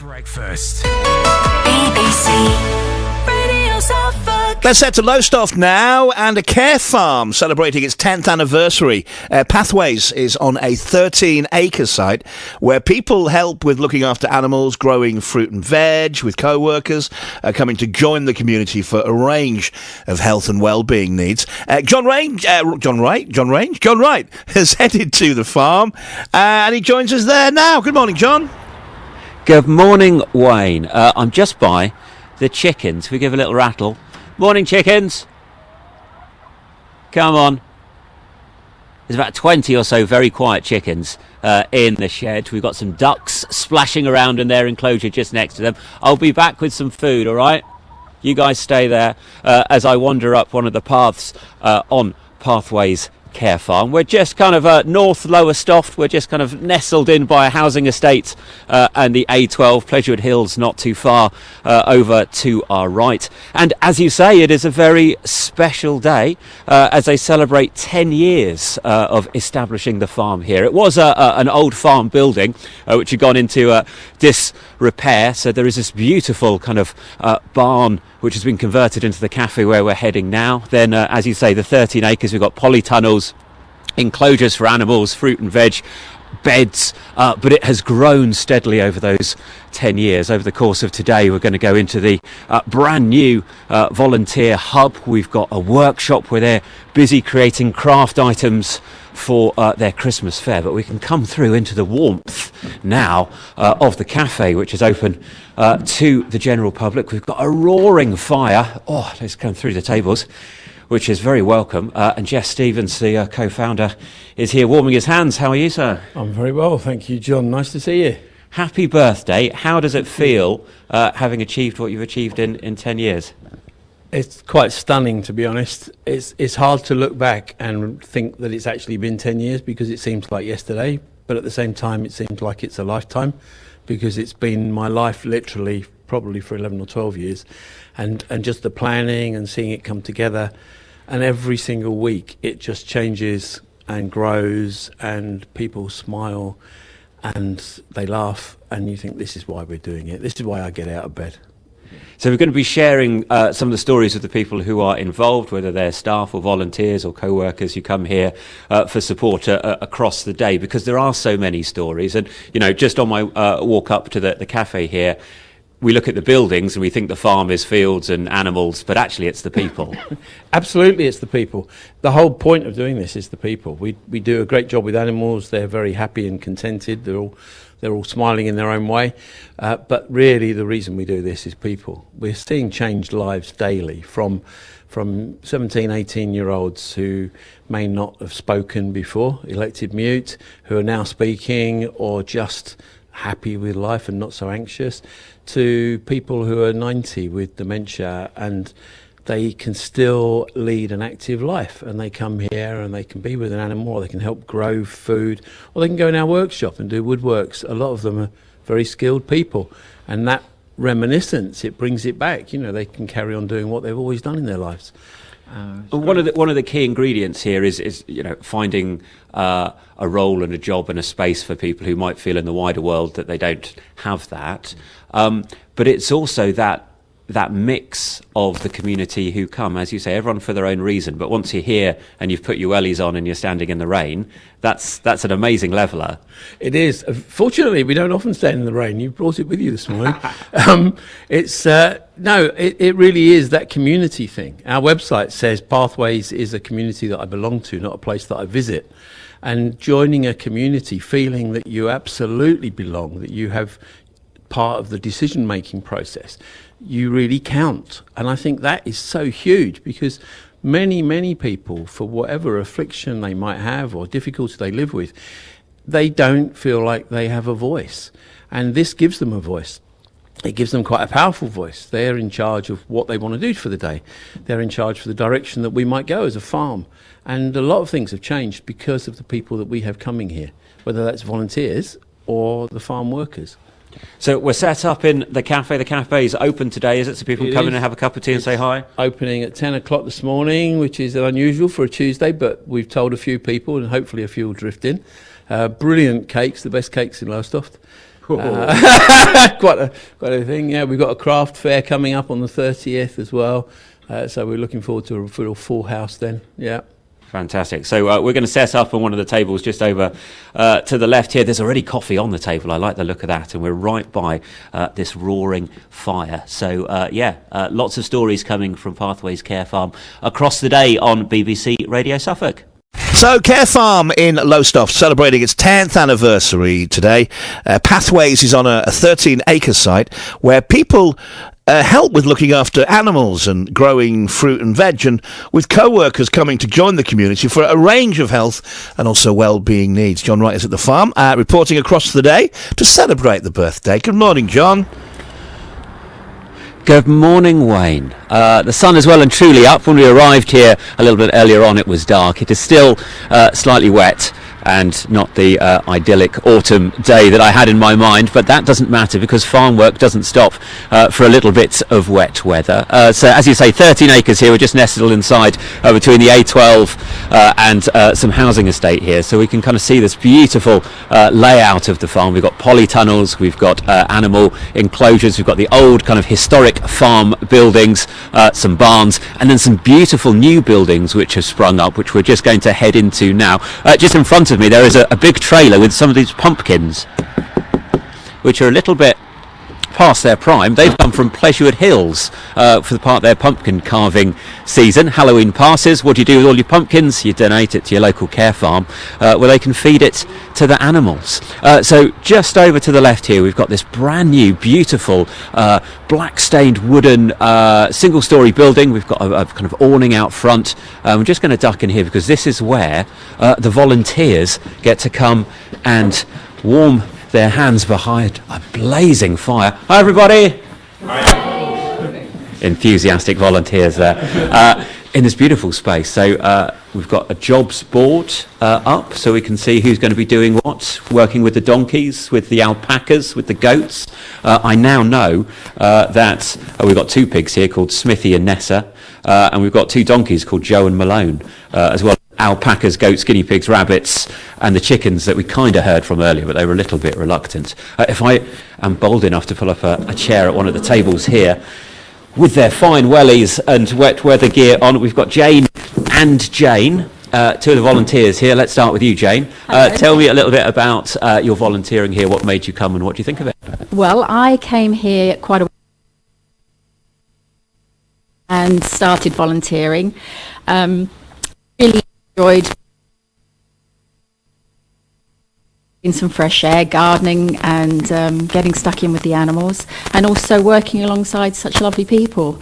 Breakfast. BBC Radio Suffolk. Let's head to Lowestoft now, and a care farm celebrating its 10th anniversary. Pathways is on a 13-acre site where people help with looking after animals, growing fruit and veg, with co-workers coming to join the community for a range of health and well-being needs. John Wright has headed to the farm, and he joins us there now. Good morning, John. Good morning, Wayne. I'm just by the chickens. We give a little rattle. Morning, chickens. Come on. There's about 20 or so very quiet chickens in the shed. We've got some ducks splashing around in their enclosure just next to them. I'll be back with some food, all right? You guys stay there as I wander up one of the paths on Pathways Care Farm. We're just kind of north Lowestoft. We're just kind of nestled in by a housing estate and the A12, Pleasurewood Hills, not too far over to our right. And as you say, it is a very special day as they celebrate 10 years of establishing the farm here. It was an old farm building which had gone into disrepair, so there is this beautiful kind of barn which has been converted into the cafe where we're heading now. Then, as you say, the 13 acres, we've got polytunnels, enclosures for animals, fruit and veg, beds, but it has grown steadily over those 10 years. Over the course of today, we're going to go into the brand new volunteer hub. We've got a workshop where they're busy creating craft items for their Christmas fair, but we can come through into the warmth now of the cafe, which is open to the general public. We've got a roaring fire. Oh, let's come through the tables, which is very welcome. And Jeff Stevens, the co-founder, is here warming his hands. How are you, sir? I'm very well, thank you, John. Nice to see you. Happy birthday. How does it feel having achieved what you've achieved in 10 years? It's quite stunning, to be honest. It's hard to look back and think that it's actually been 10 years because it seems like yesterday, but at the same time it seems like it's a lifetime because it's been my life literally probably for 11 or 12 years, and just the planning and seeing it come together, and every single week it just changes and grows and people smile and they laugh and you think, this is why we're doing it, this is why I get out of bed. So we're going to be sharing some of the stories of the people who are involved, whether they're staff or volunteers or co-workers who come here for support across the day, because there are so many stories. And, you know, just on my walk up to the cafe here, we look at the buildings and we think the farm is fields and animals, but actually it's the people. Absolutely, it's the people. The whole point of doing this is the people. We do a great job with animals. They're very happy and contented. They're all smiling in their own way. But really the reason we do this is people. We're seeing changed lives daily from 17, 18-year-olds who may not have spoken before, elected mute, who are now speaking or just happy with life and not so anxious, to people who are 90 with dementia and they can still lead an active life, and they come here and they can be with an animal, or they can help grow food, or they can go in our workshop and do woodworks. A lot of them are very skilled people, and that reminiscence, it brings it back. You know, they can carry on doing what they've always done in their lives. One of the key ingredients here is you know, finding a role and a job and a space for people who might feel in the wider world that they don't have that. But it's also that mix of the community who come, as you say, everyone for their own reason. But once you're here and you've put your wellies on and you're standing in the rain, that's an amazing leveller. It is. Fortunately, we don't often stand in the rain. You brought it with you this morning. It really is that community thing. Our website says Pathways is a community that I belong to, not a place that I visit. And joining a community, feeling that you absolutely belong, that you have part of the decision-making process, you really count. And I think that is so huge, because many people, for whatever affliction they might have or difficulty they live with, they don't feel like they have a voice. And this gives them a voice. It gives them quite a powerful voice. They're in charge of what they want to do for the day. They're in charge for the direction that we might go as a farm. And a lot of things have changed because of the people that we have coming here, whether that's volunteers or the farm workers. So we're set up in the cafe. The cafe is open today, is it? So people can come in and have a cup of tea and say hi? Opening at 10 o'clock this morning, which is unusual for a Tuesday, but we've told a few people and hopefully a few will drift in. Brilliant cakes, the best cakes in Lowestoft. Quite a thing. Yeah, we've got a craft fair coming up on the 30th as well. So we're looking forward to a full house then. Yeah. Fantastic. So we're going to set up on one of the tables just over to the left here. There's already coffee on the table. I like the look of that. And we're right by this roaring fire. So, lots of stories coming from Pathways Care Farm across the day on BBC Radio Suffolk. So, Care Farm in Lowestoft celebrating its 10th anniversary today. Pathways is on a 13-acre site where people help with looking after animals and growing fruit and veg, and with co-workers coming to join the community for a range of health and also well-being needs. John Wright is at the farm, reporting across the day to celebrate the birthday. Good morning, John. Good morning, Wayne. The sun is well and truly up. When we arrived here a little bit earlier on, it was dark. It is still slightly wet and not the idyllic autumn day that I had in my mind, but that doesn't matter because farm work doesn't stop for a little bit of wet weather. So as you say, 13 acres here. We're just nestled inside between the A12 and some housing estate here, so we can kind of see this beautiful layout of the farm. We've got polytunnels, we've got animal enclosures, we've got the old kind of historic farm buildings, some barns, and then some beautiful new buildings which have sprung up, which we're just going to head into now. Just in front of me there is a big trailer with some of these pumpkins which are a little bit past their prime. They've come from Pleasurewood Hills for the part of their pumpkin carving season. Halloween passes. What do you do with all your pumpkins? You donate it to your local care farm where they can feed it to the animals. So just over to the left here we've got this brand new beautiful black stained wooden single story building. We've got a kind of awning out front. We're just going to duck in here because this is where the volunteers get to come and warm their hands behind a blazing fire. Hi everybody! Hi. Enthusiastic volunteers there in this beautiful space. So we've got a jobs board up so we can see who's going to be doing what, working with the donkeys, with the alpacas, with the goats. I now know that we've got two pigs here called Smithy and Nessa, and we've got two donkeys called Joe and Malone as well. Alpacas, goats, guinea pigs, rabbits, and the chickens that we kind of heard from earlier, but they were a little bit reluctant. If I am bold enough to pull up a chair at one of the tables here, with their fine wellies and wet weather gear on, we've got Jane and Jane, two of the volunteers here. Let's start with you, Jane. Tell me a little bit about your volunteering here, what made you come and what do you think of it? Well, I came here quite a while and started volunteering. Really enjoyed in some fresh air, gardening and getting stuck in with the animals, and also working alongside such lovely people.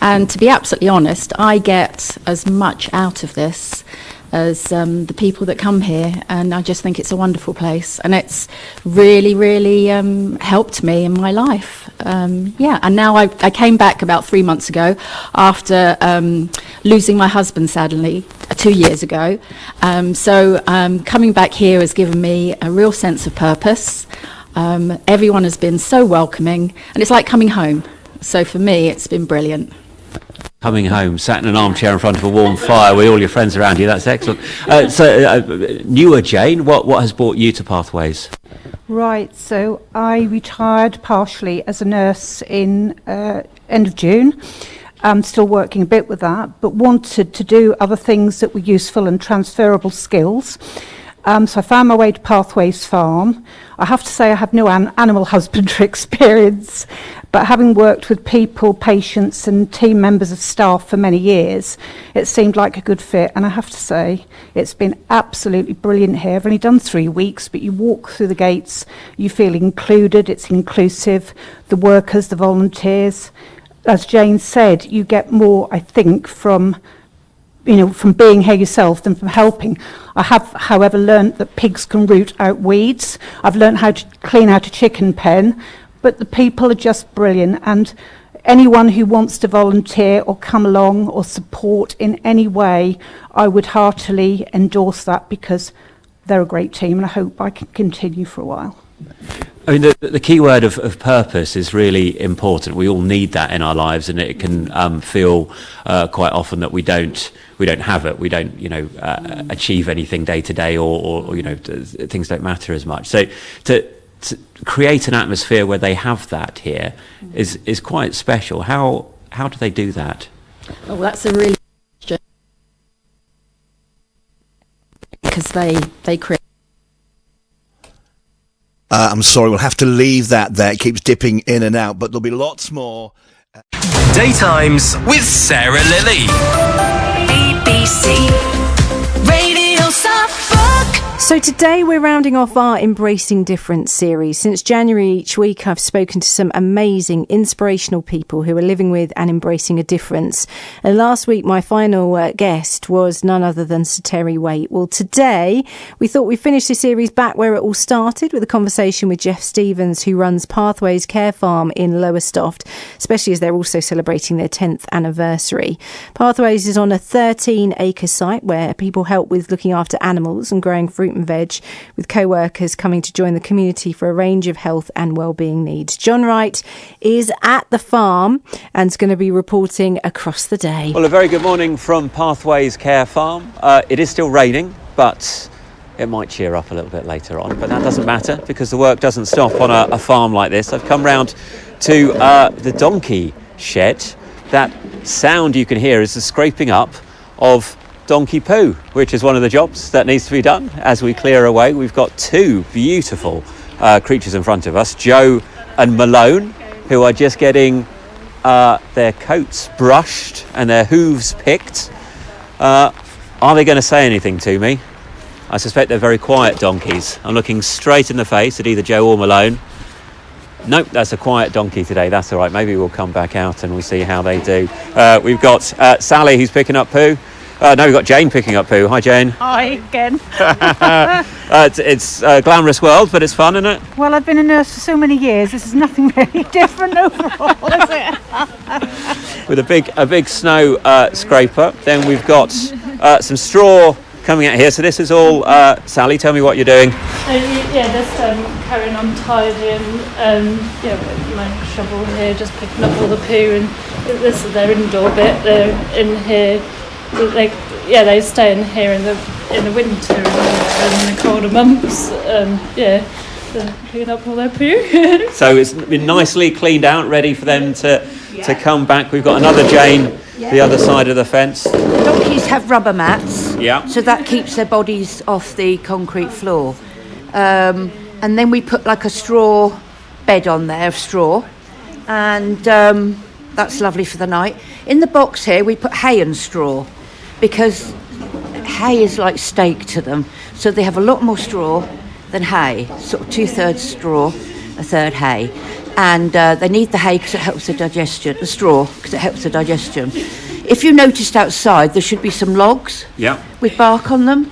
And to be absolutely honest, I get as much out of this as the people that come here, and I just think it's a wonderful place, and it's really helped me in my life. And now I came back about 3 months ago after losing my husband sadly 2 years ago. So coming back here has given me a real sense of purpose. Everyone has been so welcoming, and it's like coming home. So for me, it's been brilliant. Coming home, sat in an armchair in front of a warm fire with all your friends around you, that's excellent. Newer Jane, what has brought you to Pathways? Right, so I retired partially as a nurse in end of June. I'm still working a bit with that, but wanted to do other things that were useful and transferable skills. So I found my way to Pathways Farm. I have to say I have no animal husbandry experience, but having worked with people, patients and team members of staff for many years, it seemed like a good fit. And I have to say, it's been absolutely brilliant here. I've only done 3 weeks, but you walk through the gates, you feel included, it's inclusive, the workers, the volunteers. As Jane said, you get more, I think, from being here yourself than from helping. I have, however, learnt that pigs can root out weeds. I've learnt how to clean out a chicken pen, but the people are just brilliant. And anyone who wants to volunteer or come along or support in any way, I would heartily endorse that because they're a great team and I hope I can continue for a while. I mean, the key word of purpose is really important. We all need that in our lives, and it can feel quite often that we don't have it. We don't, achieve anything day to day, or things don't matter as much. So to to create an atmosphere where they have that here is quite special. How do they do that? Oh, that's a really good question. Because they create. I'm sorry, we'll have to leave that there. It keeps dipping in and out, but there'll be lots more. Daytimes with Sarah Lilly. BBC Radio Suffolk. So today we're rounding off our Embracing Difference series. Since January each week I've spoken to some amazing, inspirational people who are living with and embracing a difference. And last week my final guest was none other than Sir Terry Waite. Well, today we thought we'd finish this series back where it all started with a conversation with Jeff Stevens, who runs Pathways Care Farm in Lowestoft, especially as they're also celebrating their 10th anniversary. Pathways is on a 13-acre site where people help with looking after animals and growing fruit and veg, with co-workers coming to join the community for a range of health and wellbeing needs. John Wright is at the farm and is going to be reporting across the day. Well, a very good morning from Pathways Care Farm. It is still raining, but it might cheer up a little bit later on, but that doesn't matter because the work doesn't stop on a farm like this. I've come round to the donkey shed. That sound you can hear is the scraping up of donkey poo, which is one of the jobs that needs to be done as we clear away. We've got two beautiful creatures in front of us, Joe and Malone, who are just getting their coats brushed and their hooves picked. Are they going to say anything to me? I suspect they're very quiet donkeys. I'm looking straight in the face at either Joe or Malone. Nope, that's a quiet donkey today. That's all right. Maybe we'll come back out and we'll see how they do. We've got Sally, who's picking up poo. No, we've got Jane picking up poo. Hi, Jane. Hi again. It's a glamorous world, but it's fun, isn't it? Well, I've been a nurse for so many years. This is nothing really different overall, is it? With a big snow scraper. Then we've got some straw coming out here. So this is all, Sally, tell me what you're doing. Just carrying on tidying, my shovel here, just picking up all the poo, and this is their indoor bit. They're in here. They stay in here in the winter and in the colder months. They're picking up all their poo. So it's been nicely cleaned out, ready for them to come back. We've got another Jane, the other side of the fence. Donkeys have rubber mats, Yeah. so that keeps their bodies off the concrete floor. And then we put like a straw bed on there of straw, and that's lovely for the night. In the box here we put hay and straw, because hay is like steak to them, so they have a lot more straw than hay, sort of 2/3 straw, 1/3 hay, and they need the hay because it helps the digestion, the straw because it helps the digestion. If you noticed outside there should be some logs with bark on them.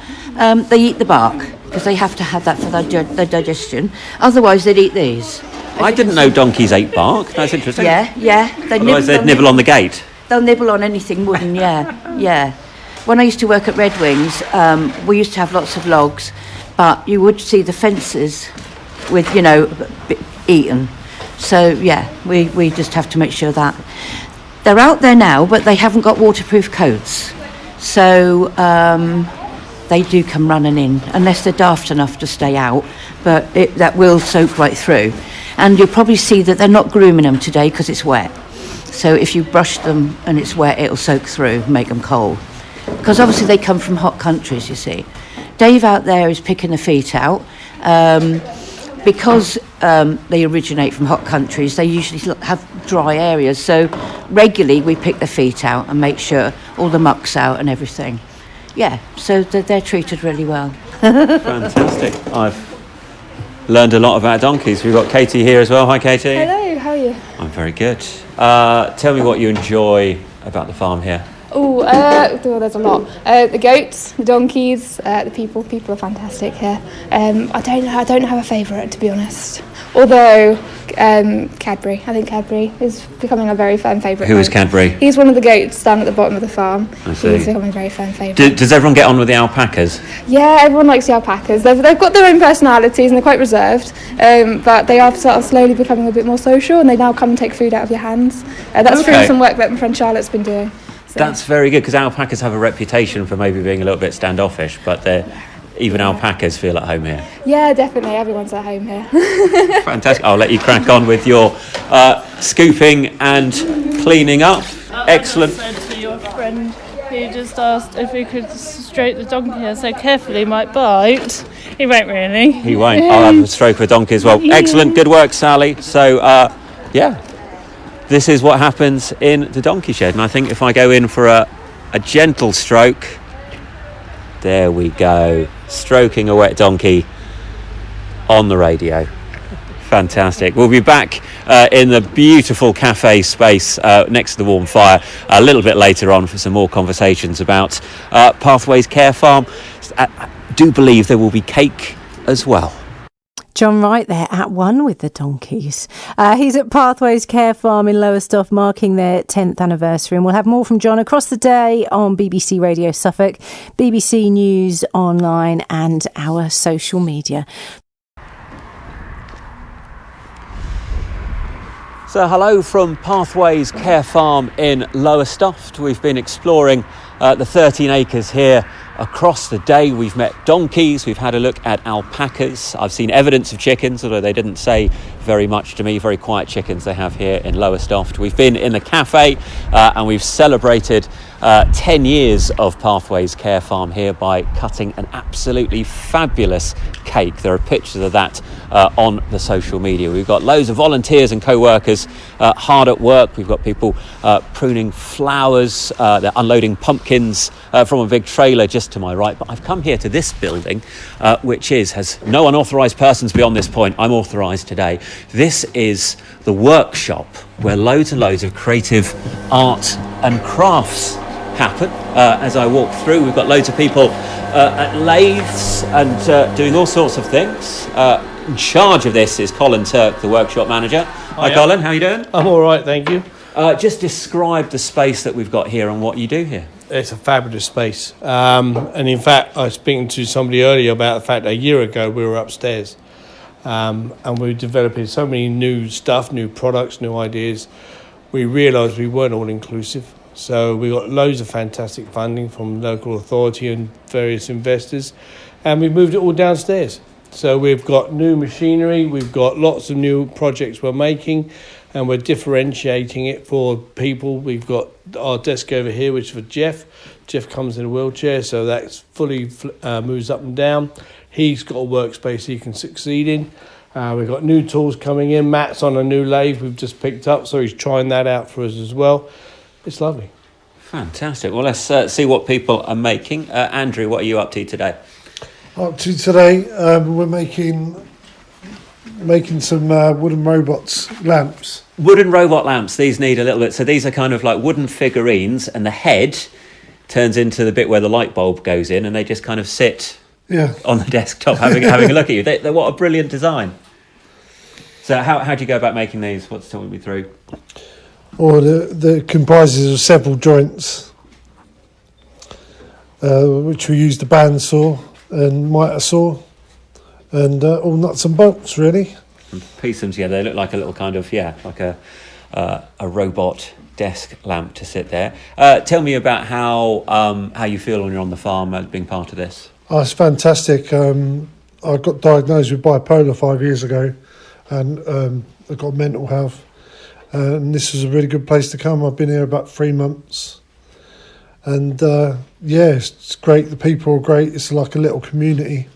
They eat the bark because they have to have that for their digestion, otherwise they'd eat these. I didn't know donkeys ate bark. That's interesting. Yeah. Otherwise they'd nibble on the gate. They'll nibble on anything wooden, yeah. When I used to work at Red Wings, we used to have lots of logs, but you would see the fences with, eaten. So, we just have to make sure that. They're out there now, but they haven't got waterproof coats. So, they do come running in, unless they're daft enough to stay out, but that will soak right through. And you'll probably see that they're not grooming them today because it's wet. So if you brush them and it's wet, it'll soak through, make them cold. Because obviously they come from hot countries, you see. Dave out there is picking the feet out. Because they originate from hot countries, they usually have dry areas. So regularly we pick the feet out and make sure all the muck's out and everything. Yeah, so they're treated really well. Fantastic. I've learned a lot about donkeys. We've got Katie here as well. Hi, Katie. Hello, how are you? I'm very good. Tell me what you enjoy about the farm here. There's a lot. The goats, the donkeys, the people. People are fantastic here. I don't have a favourite, to be honest. Although Cadbury, I think Cadbury is becoming a very fan favourite. Who is Cadbury? He's one of the goats down at the bottom of the farm. I see. He's becoming a very fan favourite. Does everyone get on with the alpacas? Yeah, everyone likes the alpacas. They've got their own personalities and they're quite reserved, but they are sort of slowly becoming a bit more social, and they now come and take food out of your hands. That's through some work that my friend Charlotte's been doing. So. That's very good, because alpacas have a reputation for maybe being a little bit standoffish, but Even alpacas feel at home here. Yeah, definitely. Everyone's at home here. Fantastic. I'll let you crack on with your scooping and cleaning up. Excellent. I said to your friend, he just asked if we could stroke the donkey. I said, carefully, he might bite. He won't really. He won't. I'll have a stroke of a donkey as well. Excellent. Good work, Sally. So, this is what happens in the donkey shed. And I think if I go in for a gentle stroke, there we go. Stroking a wet donkey on the radio. Fantastic. We'll be back in the beautiful cafe space next to the warm fire a little bit later on for some more conversations about Pathways Care Farm. I do believe there will be cake as well. John Wright there at one with the donkeys. He's at Pathways Care Farm in Lowestoft marking their 10th anniversary, and we'll have more from John across the day on BBC Radio Suffolk, BBC News Online and our social media. So hello from Pathways Care Farm in Lowestoft. We've been exploring the 13 acres here across the day. We've met donkeys, we've had a look at alpacas. I've seen evidence of chickens, although they didn't say very much to me. Very quiet chickens they have here in Lowestoft. We've been in the cafe and we've celebrated 10 years of Pathways Care Farm here by cutting an absolutely fabulous cake. There are pictures of that on the social media. We've got loads of volunteers and co-workers hard at work. We've got people pruning flowers, they're unloading pumpkins from a big trailer just to my right. But I've come here to this building, which has no unauthorised persons beyond this point. I'm authorised today. This is the workshop where loads and loads of creative art and crafts happen. As I walk through, we've got loads of people at lathes and doing all sorts of things. In charge of this is Colin Turk, the workshop manager. Hi, Colin, how are you doing? I'm all right, thank you. Just describe the space that we've got here and what you do here. It's a fabulous space. And in fact, I was speaking to somebody earlier about the fact that a year ago we were upstairs and we were developing so many new stuff, new products, new ideas. We realised we weren't all inclusive. So we got loads of fantastic funding from local authority and various investors, and we moved it all downstairs. So we've got new machinery, we've got lots of new projects we're making, and we're differentiating it for people. We've got our desk over here, which is for Jeff. Jeff comes in a wheelchair, so that's fully moves up and down. He's got a workspace he can succeed in. We've got new tools coming in. Matt's on a new lathe we've just picked up, so he's trying that out for us as well. It's lovely. Fantastic. Well, let's see what people are making. Andrew, what are you up to today? Up to today, we're making some wooden robots, lamps. Wooden robot lamps. These need a little bit. So these are kind of like wooden figurines, and the head turns into the bit where the light bulb goes in, and they just kind of sit on the desktop having a look at you. They're what a brilliant design. So how do you go about making these? What's talking me through? Or the comprises of several joints, which we use the bandsaw and mitre saw, and all nuts and bolts really. And piece them together. They look like a little kind of like a robot desk lamp to sit there. Tell me about how you feel when you're on the farm as being part of this. Oh, it's fantastic. I got diagnosed with bipolar 5 years ago, and I got mental health. And this is a really good place to come. I've been here about 3 months. And it's great. The people are great. It's like a little community.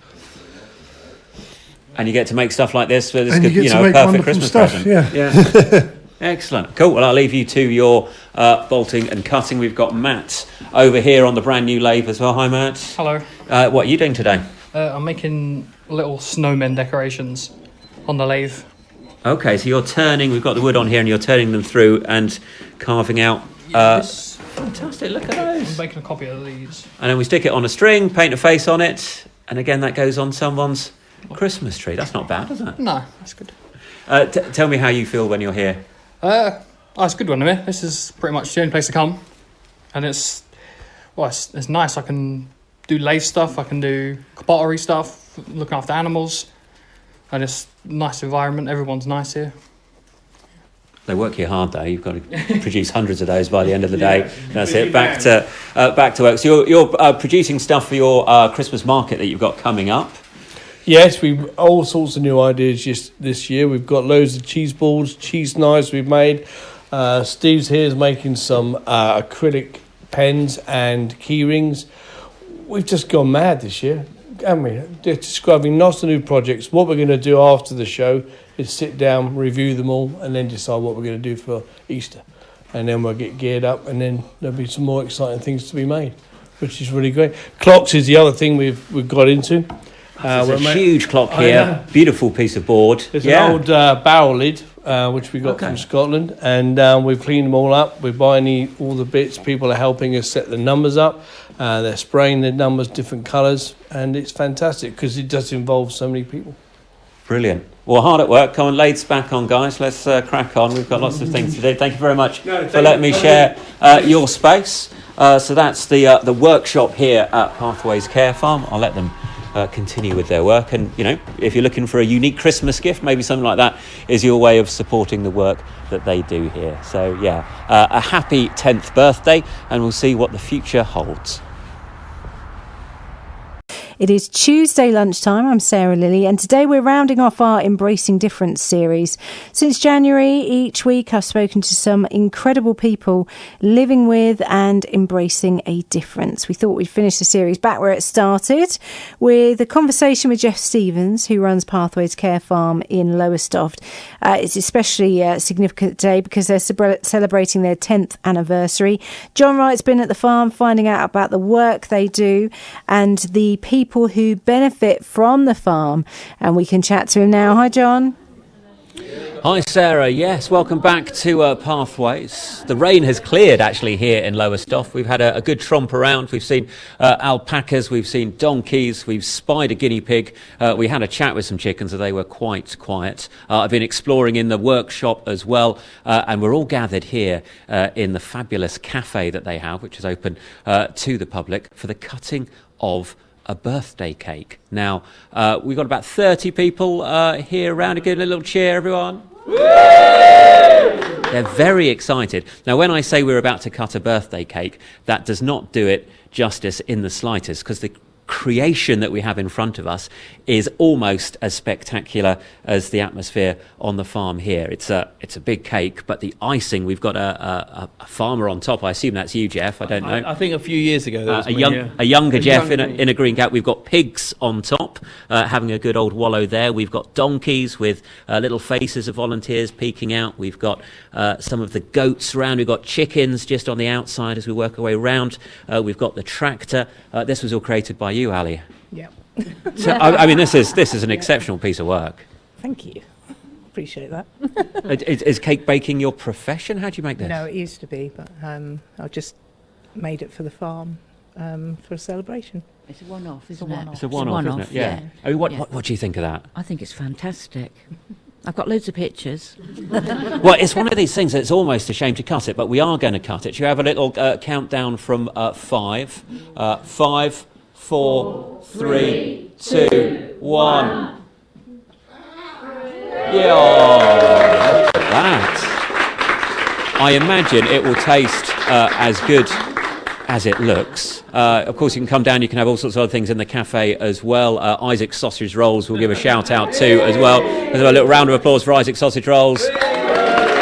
And you get to make stuff like this for this and good, you get to a make perfect wonderful Christmas stuff, present. Yeah. Excellent. Cool. Well, I'll leave you to your bolting and cutting. We've got Matt over here on the brand new lathe as well. Hi, Matt. Hello. What are you doing today? I'm making little snowmen decorations on the lathe. Okay, so you're turning, we've got the wood on here, and you're turning them through and carving out. Fantastic, look at those. I'm making a copy of these. And then we stick it on a string, paint a face on it, and again that goes on someone's Christmas tree. That's not bad, is it? No, that's good. Tell me how you feel when you're here. It's a good one, here. This is pretty much the only place to come. And it's nice. I can do lathe stuff, I can do pottery stuff, looking after animals. And it's a nice environment, everyone's nice here. They work here hard, though. You've got to produce hundreds of those by the end of the day. That's it. Back to work. So you're producing stuff for your Christmas market that you've got coming up. Yes, we've all sorts of new ideas this year. We've got loads of cheese balls, cheese knives we've made. Steve's here is making some acrylic pens and key rings. We've just gone mad this year, haven't we? Describing lots of new projects. What we're going to do after the show is sit down, review them all, and then decide what we're going to do for Easter. And then we'll get geared up, and then there'll be some more exciting things to be made, which is really great. Clocks is the other thing we've got into. There's a huge clock here, beautiful piece of board. There's an old barrel lid, which we got from Scotland, and we've cleaned them all up. We're buying all the bits. People are helping us set the numbers up. They're spraying the numbers different colours, and it's fantastic because it does involve so many people. Brilliant. Well, hard at work. Come on, lights back on, guys. Let's crack on. We've got lots of things to do. Thank you very much for letting me share your space. So that's the workshop here at Pathways Care Farm. I'll let them continue with their work. And, you know, if you're looking for a unique Christmas gift, maybe something like that is your way of supporting the work that they do here. So, yeah, a happy 10th birthday, and we'll see what the future holds. It is Tuesday lunchtime. I'm Sarah Lilly, and today we're rounding off our Embracing Difference series. Since January, each week I've spoken to some incredible people living with and embracing a difference. We thought we'd finish the series back where it started with a conversation with Jeff Stevens, who runs Pathways Care Farm in Lowestoft. It's especially significant today because they're celebrating their 10th anniversary. John Wright's been at the farm finding out about the work they do and the people who benefit from the farm, and we can chat to him now. Hi, John. Hi, Sarah. Yes, welcome back to Pathways. The rain has cleared actually here in Lowestoft. We've had a good tromp around. We've seen alpacas, we've seen donkeys, we've spied a guinea pig. We had a chat with some chickens, and they were quite quiet. I've been exploring in the workshop as well, and we're all gathered here in the fabulous cafe that they have, which is open to the public, for the cutting of a birthday cake. Now, we've got about 30 people here around. Give a little cheer, everyone. They're very excited. Now, when I say we're about to cut a birthday cake, that does not do it justice in the slightest, because the creation that we have in front of us is almost as spectacular as the atmosphere on the farm here. It's a big cake, but the icing, we've got a farmer on top. I assume that's you, Jeff. I don't know. I think a few years ago there was a younger Jeff in a green cap. We've got pigs on top, having a good old wallow there. We've got donkeys with little faces of volunteers peeking out. We've got some of the goats around. We've got chickens just on the outside as we work our way around. We've got the tractor. This was all created by you, Ali. Yeah. So, I mean, this is an exceptional piece of work. Thank you. Appreciate that. Is cake baking your profession? How do you make this? No, it used to be, but I just made it for the farm for a celebration. It's a one-off, isn't it? It's a one-off, isn't it? Yeah. I mean, what do you think of that? I think it's fantastic. I've got loads of pictures. Well, it's one of these things that's almost a shame to cut it, but we are going to cut it. You have a little countdown from 5. 5, 4, 3, 2, 1. Yeah, look at that. I imagine it will taste as good as it looks. Of course, you can come down, you can have all sorts of other things in the cafe as well. Isaac's Sausage Rolls we'll give a shout out to as well. There's a little round of applause for Isaac's Sausage Rolls.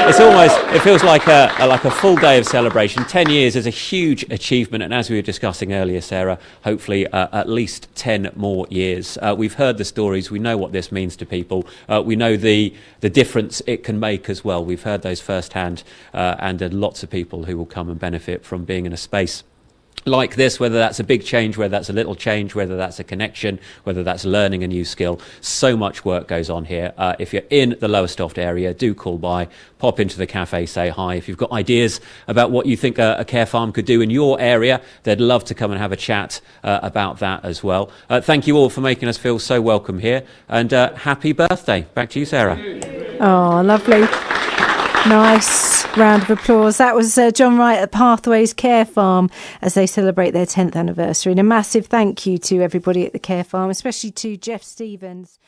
It feels like a full day of celebration. 10 years is a huge achievement, and as we were discussing earlier, Sarah, hopefully at least 10 more years. We've heard the stories, we know what this means to people, we know the difference it can make as well. We've heard those firsthand, and there are lots of people who will come and benefit from being in a space like this, whether that's a big change, whether that's a little change, whether that's a connection, whether that's learning a new skill. So much work goes on here. If you're in the Lowestoft area, do call by, pop into the cafe, say hi. If you've got ideas about what you think a care farm could do in your area, they'd love to come and have a chat about that as well. Thank you all for making us feel so welcome here, and happy birthday. Back to you, Sarah. Oh, lovely. Nice round of applause. That was John Wright at Pathways Care Farm as they celebrate their 10th anniversary. And a massive thank you to everybody at the Care Farm, especially to Jeff Stevens.